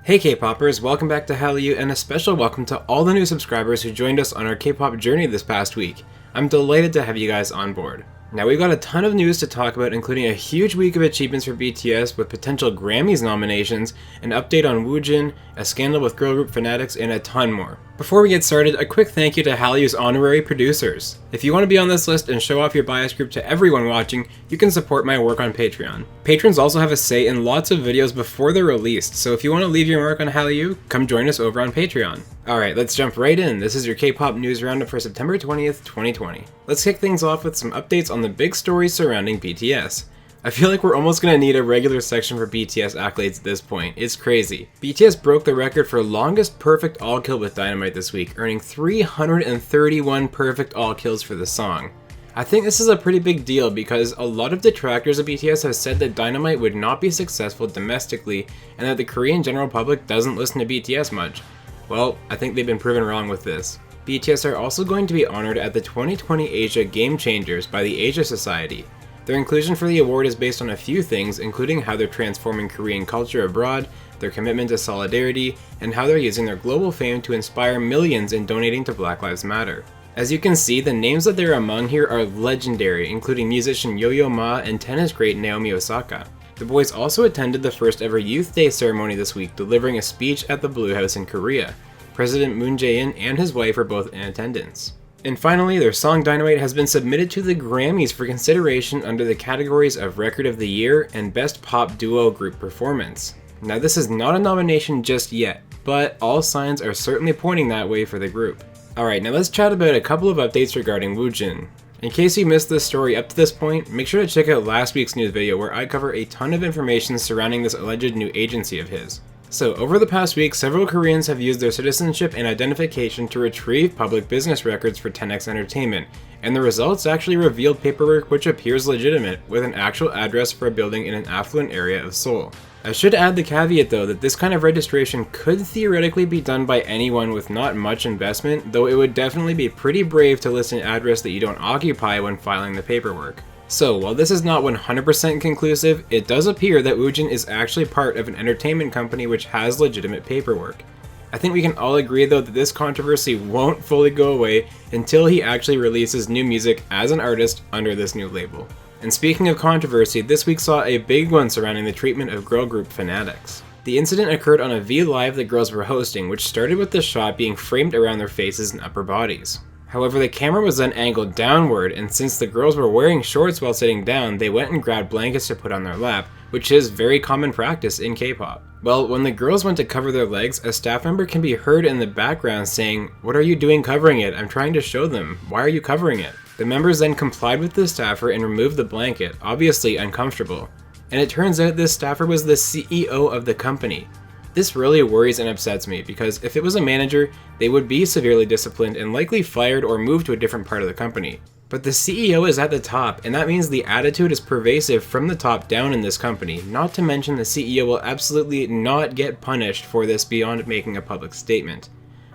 Hey K-popers, welcome back to Hallyu, and a special welcome to all the new subscribers who joined us on our K-pop journey this past week. I'm delighted to have you guys on board. Now we've got a ton of news to talk about, including a huge week of achievements for BTS with potential Grammys nominations, an update on Woojin, a scandal with girl group Fanatics, and a ton more. Before we get started, a quick thank you to Hallyu's honorary producers. If you want to be on this list and show off your bias group to everyone watching, you can support my work on Patreon. Patrons also have a say in lots of videos before they're released, so if you want to leave your mark on Hallyu, come join us over on Patreon. Alright, let's jump right in. This is your K-pop news roundup for September 20th, 2020. Let's kick things off with some updates on the big stories surrounding BTS. I feel like we're almost gonna need a regular section for BTS accolades at this point. It's crazy. BTS broke the record for longest perfect all kill with Dynamite this week, earning 331 perfect all kills for the song. I think this is a pretty big deal because a lot of detractors of BTS have said that Dynamite would not be successful domestically and that the Korean general public doesn't listen to BTS much. Well, I think they've been proven wrong with this. BTS are also going to be honored at the 2020 Asia Game Changers by the Asia Society. Their inclusion for the award is based on a few things, including how they're transforming Korean culture abroad, their commitment to solidarity, and how they're using their global fame to inspire millions in donating to Black Lives Matter. As you can see, the names that they're among here are legendary, including musician Yo-Yo Ma and tennis great Naomi Osaka. The boys also attended the first ever Youth Day ceremony this week, delivering a speech at the Blue House in Korea. President Moon Jae-in and his wife are both in attendance. And finally, their song Dynamite has been submitted to the Grammys for consideration under the categories of Record of the Year and Best Pop Duo Group Performance. Now this is not a nomination just yet, but all signs are certainly pointing that way for the group. Alright, now let's chat about a couple of updates regarding Woojin. In case you missed this story up to this point, make sure to check out last week's news video where I cover a ton of information surrounding this alleged new agency of his. So, over the past week, several Koreans have used their citizenship and identification to retrieve public business records for 10X Entertainment, and the results actually revealed paperwork which appears legitimate, with an actual address for a building in an affluent area of Seoul. I should add the caveat though that this kind of registration could theoretically be done by anyone with not much investment, though it would definitely be pretty brave to list an address that you don't occupy when filing the paperwork. So, while this is not 100% conclusive, it does appear that Woojin is actually part of an entertainment company which has legitimate paperwork. I think we can all agree though that this controversy won't fully go away until he actually releases new music as an artist under this new label. And speaking of controversy, this week saw a big one surrounding the treatment of girl group Fanatics. The incident occurred on a V-Live the girls were hosting, which started with the shot being framed around their faces and upper bodies. However, the camera was then angled downward, and since the girls were wearing shorts while sitting down, they went and grabbed blankets to put on their lap, which is very common practice in K-pop. Well, when the girls went to cover their legs, a staff member can be heard in the background saying, "What are you doing covering it? I'm trying to show them. Why are you covering it?" The members then complied with the staffer and removed the blanket, obviously uncomfortable. And it turns out this staffer was the CEO of the company. This really worries and upsets me because if it was a manager, they would be severely disciplined and likely fired or moved to a different part of the company. But the CEO is at the top, and that means the attitude is pervasive from the top down in this company, not to mention the CEO will absolutely not get punished for this beyond making a public statement.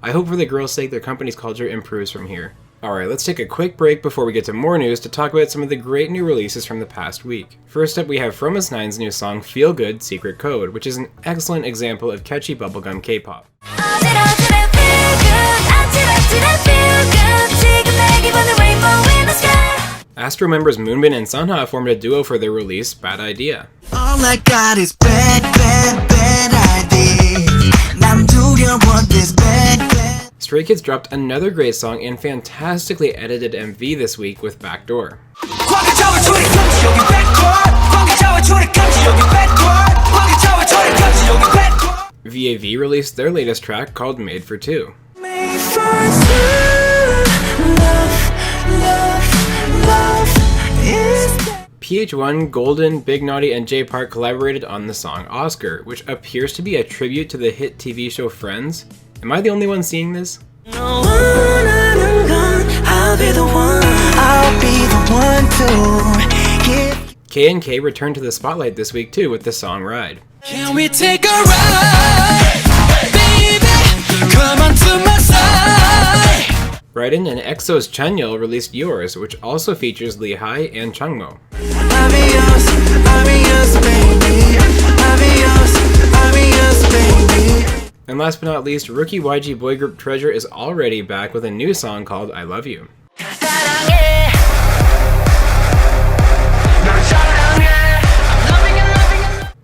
I hope for the girls' sake their company's culture improves from here. Alright, let's take a quick break before we get to more news to talk about some of the great new releases from the past week. First up, we have From Us9's new song Feel Good Secret Code, which is an excellent example of catchy bubblegum K-pop. Astro members Moonbin and Sanha formed a duo for their release, Bad Idea. All I got is bad ideas. I'm durewant this bad. Stray Kids dropped another great song and fantastically edited MV this week with Backdoor. VAV released their latest track called Made for Two. PH1, Golden, Big Naughty, and J Park collaborated on the song Oscar, which appears to be a tribute to the hit TV show Friends. Am I the only one seeing this? K&K returned to the spotlight this week too with the song Ride. Can we take a ride, baby? Come on to my side. Raiden and EXO's Chanyeol released Yours, which also features Lehigh and Changmo. I'm yours, baby. And last but not least, rookie YG boy group Treasure is already back with a new song called I Love You.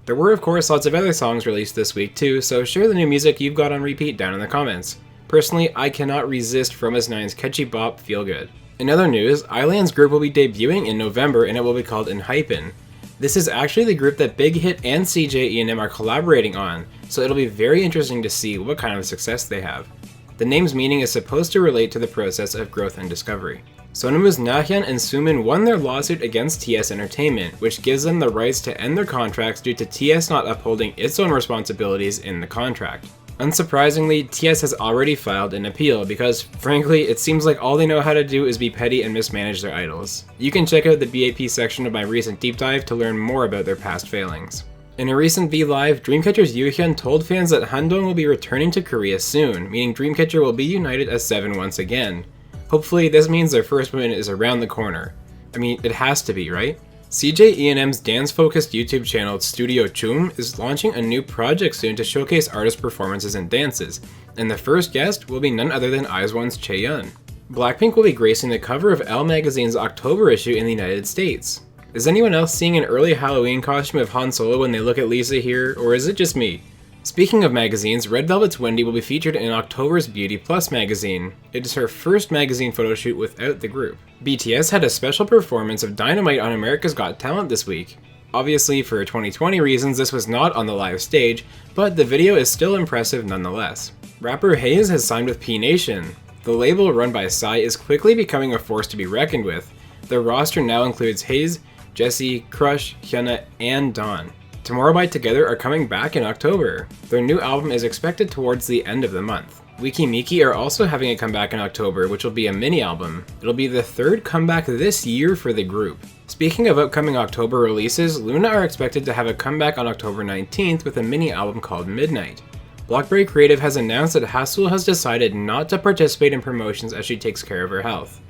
There were of course lots of other songs released this week too, so share the new music you've got on repeat down in the comments. Personally, I cannot resist Fromis9's catchy bop Feel Good. In other news, Island's group will be debuting in November and it will be called ENHYPEN. This is actually the group that Big Hit and CJ ENM are collaborating on, so it'll be very interesting to see what kind of success they have. The name's meaning is supposed to relate to the process of growth and discovery. Sonamoo's Nahyun and Sumin won their lawsuit against TS Entertainment, which gives them the rights to end their contracts due to TS not upholding its own responsibilities in the contract. Unsurprisingly, TS has already filed an appeal because, frankly, it seems like all they know how to do is be petty and mismanage their idols. You can check out the BAP section of my recent deep dive to learn more about their past failings. In a recent V-Live, Dreamcatcher's Woohyun told fans that Handong will be returning to Korea soon, meaning Dreamcatcher will be united as Seven once again. Hopefully, this means their first win is around the corner. I mean, it has to be, right? CJ ENM's dance-focused YouTube channel Studio Chum is launching a new project soon to showcase artist performances and dances, and the first guest will be none other than IZ*ONE's Chaeyeon. Blackpink will be gracing the cover of Elle magazine's October issue in the United States. Is anyone else seeing an early Halloween costume of Han Solo when they look at Lisa here, or is it just me? Speaking of magazines, Red Velvet's Wendy will be featured in October's Beauty Plus magazine. It is her first magazine photoshoot without the group. BTS had a special performance of Dynamite on America's Got Talent this week. Obviously, for 2020 reasons, this was not on the live stage, but the video is still impressive nonetheless. Rapper Heize has signed with P Nation. The label run by Psy is quickly becoming a force to be reckoned with. Their roster now includes Heize, Jessie, Crush, Hyuna, and Dawn. Tomorrow by Together are coming back in October. Their new album is expected towards the end of the month. Wiki Miki are also having a comeback in October, which will be a mini album. It'll be the third comeback this year for the group. Speaking of upcoming October releases, LOONA are expected to have a comeback on October 19th with a mini album called Midnight. Blackberry Creative has announced that Hasul has decided not to participate in promotions as she takes care of her health.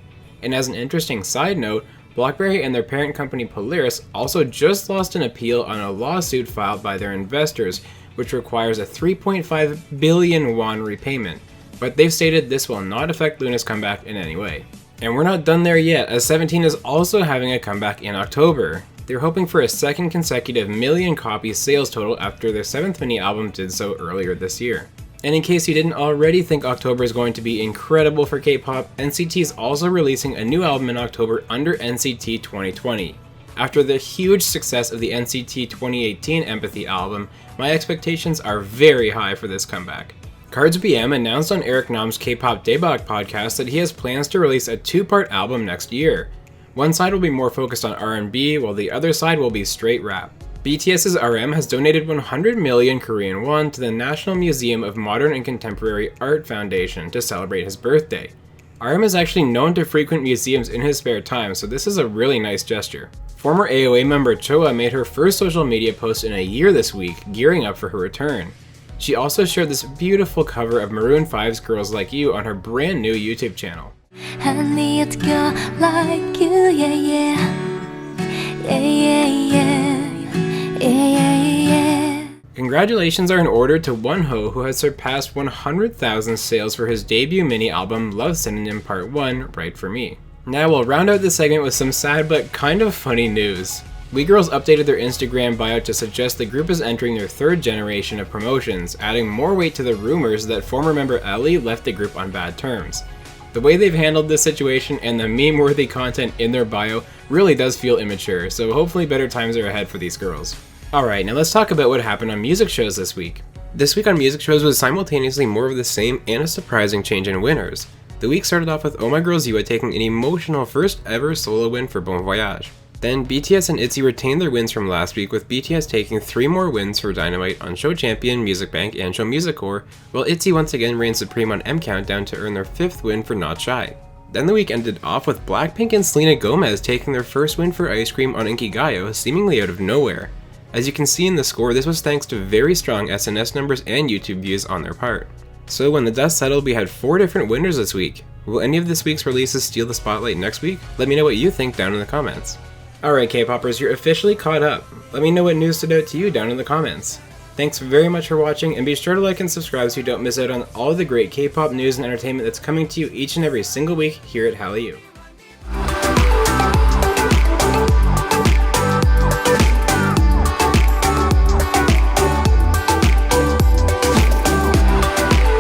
And as an interesting side note, BlackBerry and their parent company Polaris also just lost an appeal on a lawsuit filed by their investors, which requires a 3.5 billion won repayment, but they've stated this will not affect LOONA's comeback in any way. And we're not done there yet, as 17 is also having a comeback in October. They're hoping for a second consecutive million copy sales total after their 7th mini album did so earlier this year. And in case you didn't already think October is going to be incredible for K-pop, NCT is also releasing a new album in October under NCT 2020. After the huge success of the NCT 2018 Empathy album, my expectations are very high for this comeback. Cards BM announced on Eric Nam's K-pop Daebak podcast that he has plans to release a 2-part album next year. One side will be more focused on R&B, while the other side will be straight rap. BTS's RM has donated 100 million Korean won to the National Museum of Modern and Contemporary Art Foundation to celebrate his birthday. RM is actually known to frequent museums in his spare time, so this is a really nice gesture. Former AOA member Choa made her first social media post in a year this week, gearing up for her return. She also shared this beautiful cover of Maroon 5's Girls Like You on her brand new YouTube channel. I need a girl like you, yeah, yeah. Yeah, yeah, yeah. Yeah. Congratulations are in order to Wonho, who has surpassed 100,000 sales for his debut mini album Love Synonym Part 1, Right For Me. Now we'll round out the segment with some sad but kind of funny news. WeGirls updated their Instagram bio to suggest the group is entering their 3rd generation of promotions, adding more weight to the rumors that former member Ellie left the group on bad terms. The way they've handled this situation and the meme-worthy content in their bio really does feel immature, so hopefully better times are ahead for these girls. Alright, now let's talk about what happened on music shows this week. This week on music shows was simultaneously more of the same and a surprising change in winners. The week started off with Oh My Girls Yua taking an emotional first ever solo win for Bon Voyage. Then BTS and ITZY retained their wins from last week, with BTS taking 3 more wins for Dynamite on Show Champion, Music Bank, and Show Music Core, while ITZY once again reigned supreme on M Countdown to earn their 5th win for Not Shy. Then the week ended off with Blackpink and Selena Gomez taking their first win for Ice Cream on Inkigayo, seemingly out of nowhere. As you can see in the score, this was thanks to very strong SNS numbers and YouTube views on their part. So when the dust settled, we had 4 different winners this week. Will any of this week's releases steal the spotlight next week? Let me know what you think down in the comments. Alright K-popers, you're officially caught up. Let me know what news stood out to you down in the comments. Thanks very much for watching, and be sure to like and subscribe so you don't miss out on all of the great K-pop news and entertainment that's coming to you each and every single week here at Hallyu.